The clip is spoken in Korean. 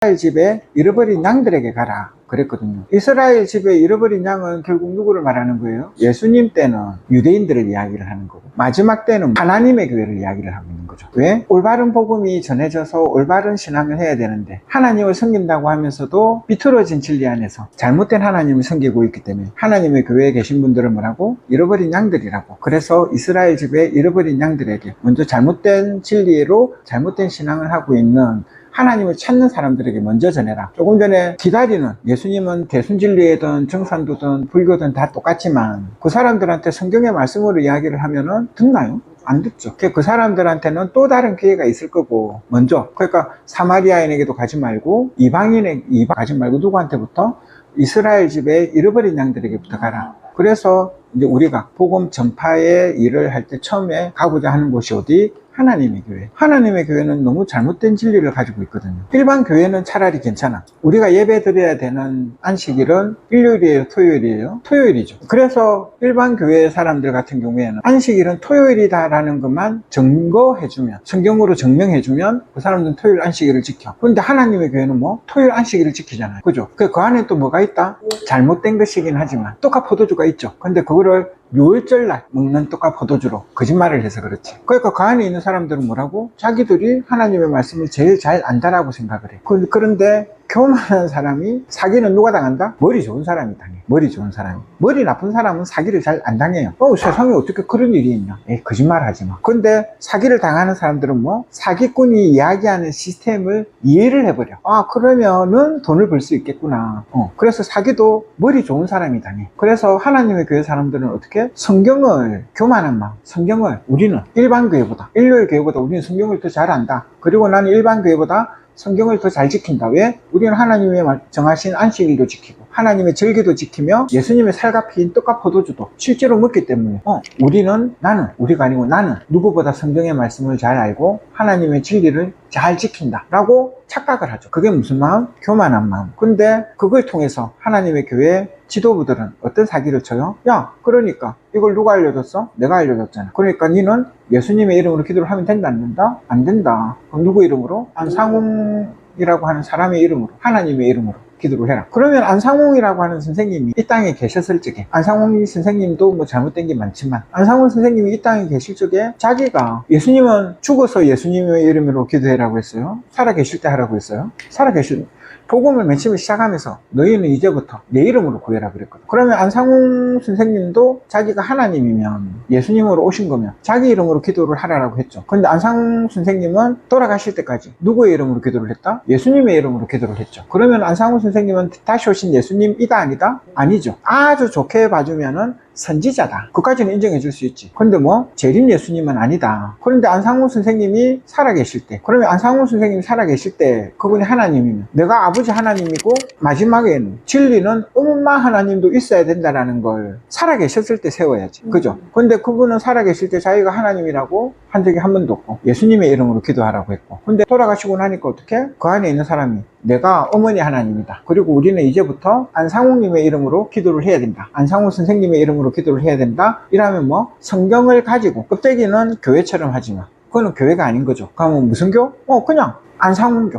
이스라엘 집에 잃어버린 양들에게 가라 그랬거든요. 이스라엘 집에 잃어버린 양은 결국 누구를 말하는 거예요? 예수님 때는 유대인들을 이야기를 하는 거고, 마지막 때는 하나님의 교회를 이야기를 하고 있는 거죠. 왜? 올바른 복음이 전해져서 올바른 신앙을 해야 되는데 하나님을 섬긴다고 하면서도 비틀어진 진리 안에서 잘못된 하나님을 섬기고 있기 때문에 하나님의 교회에 계신 분들은 뭐라고? 잃어버린 양들이라고. 그래서 이스라엘 집에 잃어버린 양들에게 먼저 잘못된 진리로 잘못된 신앙을 하고 있는 하나님을 찾는 사람들에게 먼저 전해라. 조금 전에 기다리는, 예수님은 대순진리든 정산도든 불교든 다 똑같지만 그 사람들한테 성경의 말씀으로 이야기를 하면은 듣나요? 안 듣죠. 그 사람들한테는 또 다른 기회가 있을 거고, 먼저 그러니까 사마리아인에게도 가지 말고 이방인에게 가지 말고 누구한테부터? 이스라엘 집에 잃어버린 양들에게부터 가라. 그래서 이제 우리가 복음 전파의 일을 할 때 처음에 가고자 하는 곳이 어디? 하나님의 교회. 하나님의 교회는 너무 잘못된 진리를 가지고 있거든요. 일반 교회는 차라리 괜찮아. 우리가 예배 드려야 되는 안식일은 일요일이에요? 토요일이에요? 토요일이죠. 그래서 일반 교회 사람들 같은 경우에는 안식일은 토요일이다라는 것만 증거해주면, 성경으로 증명해주면 그 사람들은 토요일 안식일을 지켜. 그런데 하나님의 교회는 뭐? 토요일 안식일을 지키잖아요. 그죠? 그 안에 또 뭐가 있다? 잘못된 것이긴 하지만 떡과 포도주가 있죠. 근데 그거를 6월절날 먹는 떡과 포도주로 거짓말을 해서 그렇지. 그러니까 그 안에 있는 사람들은 뭐라고? 자기들이 하나님의 말씀을 제일 잘 안다라고 생각을 해. 그런데 교만한 사람이 사기는 누가 당한다? 머리 좋은 사람이 당해. 머리 좋은 사람이. 머리 나쁜 사람은 사기를 잘 안 당해요. 세상에 어떻게 그런 일이 있냐? 거짓말 하지 마. 근데 사기를 당하는 사람들은 뭐? 사기꾼이 이야기하는 시스템을 이해를 해버려. 그러면은 돈을 벌 수 있겠구나. 그래서 사기도 머리 좋은 사람이 당해. 그래서 하나님의 교회 사람들은 어떻게? 성경을, 교만한 마음, 성경을 우리는 일반 교회보다, 일요일 교회보다 우리는 성경을 더 잘 안다. 그리고 나는 일반 교회보다 성경을 더 잘 지킨다. 왜? 우리는 하나님의 정하신 안식일도 지키고 하나님의 절기도 지키며 예수님의 살과 피인 떡과 포도주도 실제로 먹기 때문에 우리가 아니고 나는 누구보다 성경의 말씀을 잘 알고 하나님의 진리를 잘 지킨다 라고 착각을 하죠. 그게 무슨 마음? 교만한 마음. 근데 그걸 통해서 하나님의 교회 지도부들은 어떤 사기를 쳐요? 그러니까 이걸 누가 알려줬어? 내가 알려줬잖아. 그러니까 니는 예수님의 이름으로 기도를 하면 된다, 안 된다? 안 된다. 그럼 누구 이름으로? 안상홍이라고 하는 사람의 이름으로, 하나님의 이름으로 기도를 해라. 그러면 안상홍이라고 하는 선생님이 이 땅에 계셨을 적에, 안상홍 선생님도 뭐 잘못된 게 많지만 안상홍 선생님이 이 땅에 계실 적에 자기가, 예수님은 죽어서 예수님의 이름으로 기도해라고 했어요? 살아계실 때 하라고 했어요? 복음을 맨 처음에 시작하면서 너희는 이제부터 내 이름으로 구해라 그랬거든. 그러면 안상홍 선생님도 자기가 하나님이면, 예수님으로 오신 거면 자기 이름으로 기도를 하라고 했죠. 그런데 안상홍 선생님은 돌아가실 때까지 누구의 이름으로 기도를 했다? 예수님의 이름으로 기도를 했죠. 그러면 안상홍 선생님은 다시 오신 예수님이다, 아니다? 아니죠. 아주 좋게 봐주면은 선지자다. 그까지는 인정해 줄 수 있지. 근데 재림 예수님은 아니다. 그런데 안상훈 선생님이 살아계실 때, 그러면 안상훈 선생님이 살아계실 때 그분이 하나님이면 내가 아버지 하나님이고 마지막에는 진리는 엄마 하나님도 있어야 된다라는 걸 살아계셨을 때 세워야지. 그죠? 근데 그분은 살아계실 때 자기가 하나님이라고 한 적이 한 번도 없고 예수님의 이름으로 기도하라고 했고, 근데 돌아가시고 나니까 어떻게? 그 안에 있는 사람이 내가 어머니 하나님이다. 그리고 우리는 이제부터 안상훈님의 이름으로 기도를 해야 된다. 안상훈 선생님의 이름으로 기도를 해야 된다. 이러면 성경을 가지고, 껍데기는 교회처럼 하지만 그거는 교회가 아닌 거죠. 그러면 무슨 교? 그냥 안상훈교.